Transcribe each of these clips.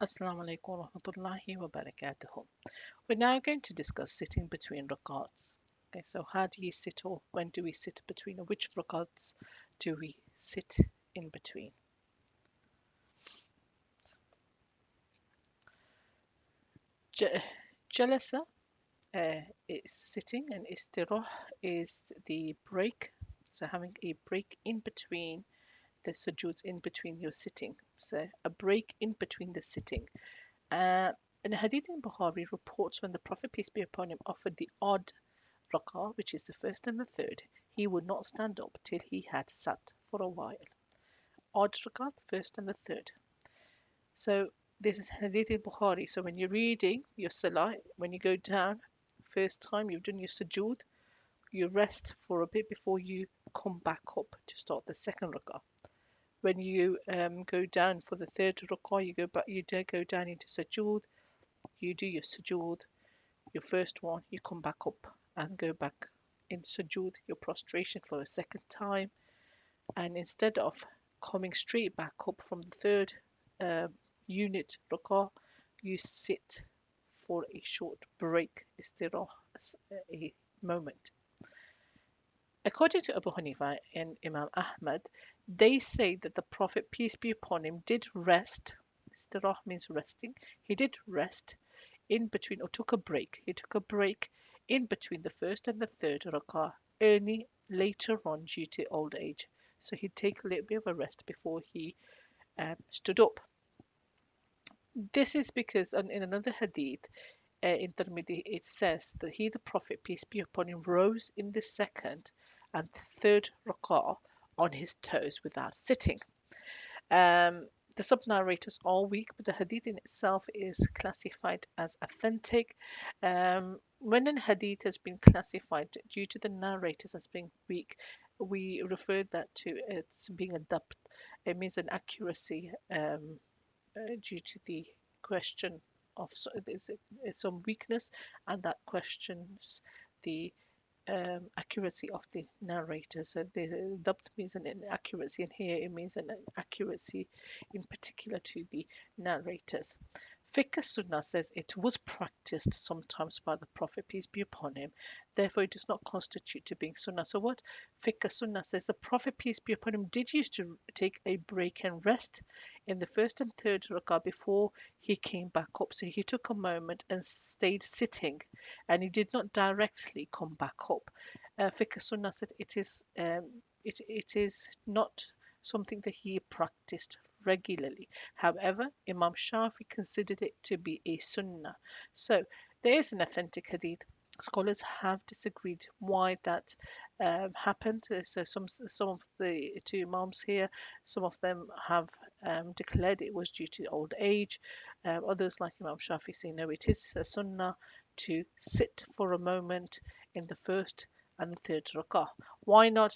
Assalamu alaikum wa rahmatullahi wa barakatuh. We're now going to discuss sitting between rakats. Okay, so how do you sit or when do we sit between or which rakats do we sit in between? J- Jalasa is sitting and istirah is the break. So having a break in between the sujood, in between your sitting. So a break in between the sitting. Uh, and Hadith in Bukhari reports when the Prophet, peace be upon him, offered the odd rakah, which is the first and the third, he would not stand up till he had sat for a while. Odd rakah, first and the third. So this is Hadith in Bukhari. So when you're reading your salah, when you go down, first time you've done your sujood, you rest for a bit before you come back up to start the second rakah. When you go down for the third rakah, you go back, you do go down into sujood, you do your sujood, your first one, you come back up and go back in sujood, your prostration for a second time. And instead of coming straight back up from the third uh, unit rakah, you sit for a short break, istirah, a moment. According to Abu Hanifa and Imam Ahmad, they say that the Prophet, peace be upon him, did rest. Istirah means resting. He did rest in between, or took a break. He took a break in between the first and the third rakah, only later on due to old age. So he'd take a little bit of a rest before he stood up. This is because in another hadith, in Tirmidhi, it says that he, the Prophet, peace be upon him, rose in the second and third rakah on his toes without sitting. Um, the sub-narrators are weak, but the hadith in itself is classified as authentic. When an hadith has been classified due to the narrators as being weak, we refer that to its being a dabt. It means an accuracy due to the question of there's some weakness, and that questions the accuracy of the narrator. So the dabt means an inaccuracy, and here it means an accuracy in particular to the narrators. Fiqh Sunnah says it was practiced sometimes by the Prophet, peace be upon him, therefore it does not constitute to being Sunnah. So what Fiqh Sunnah says, the Prophet, peace be upon him, did used to take a break and rest in the first and third rakah before he came back up. So he took a moment and stayed sitting, and he did not directly come back up. Fiqh Sunnah said it is not something that he practiced regularly. However, Imam Shafi considered it to be a sunnah. So there is an authentic hadith. Scholars have disagreed why that happened. So some of the two imams here, some of them have declared it was due to old age. Others, like Imam Shafi, say no, it is a sunnah to sit for a moment in the first and the third rakah. Why not?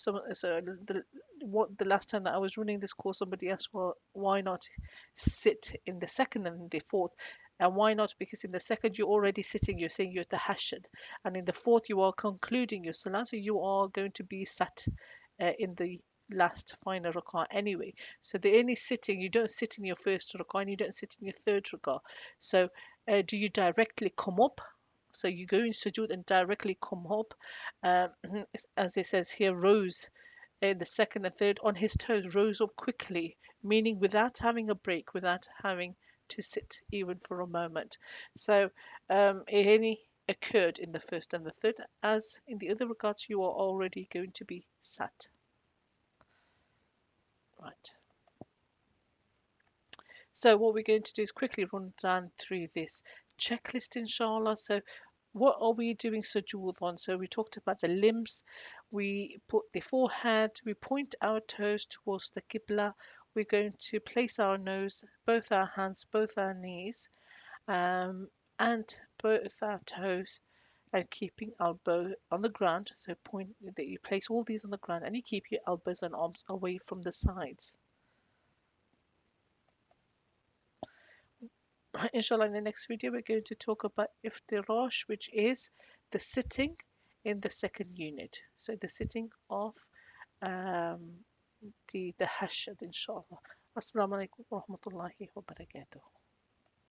The last time that I was running this course, somebody asked, well, why not sit in the second and the fourth? And why not? Because in the second you're already sitting, you're saying you're tahashhud, and in the fourth you are concluding your salah, so you are going to be sat in the last final rakah anyway. So the only sitting, you don't sit in your first rakah and you don't sit in your third rakah. So do you directly come up? So you go in sujood and directly come up, um, as it says here, rose in the second and third on his toes, rose up quickly, meaning without having a break, without having to sit even for a moment. So it only occurred in the first and the third, as in the other regards, you are already going to be sat. Right. So what we're going to do is quickly run down through this checklist, inshallah. So what are we doing sujood on? So we talked about the limbs. We put the forehead. We point our toes towards the qibla. We're going to place our nose, both our hands, both our knees, and both our toes, and keeping elbow on the ground. So point that you place all these on the ground, and you keep your elbows and arms away from the sides. Inshallah, in the next video, we're going to talk about iftirash, which is the sitting in the second unit. So the sitting of um, the hashad, inshallah. Assalamu alaikum wa rahmatullahi wa barakatuh.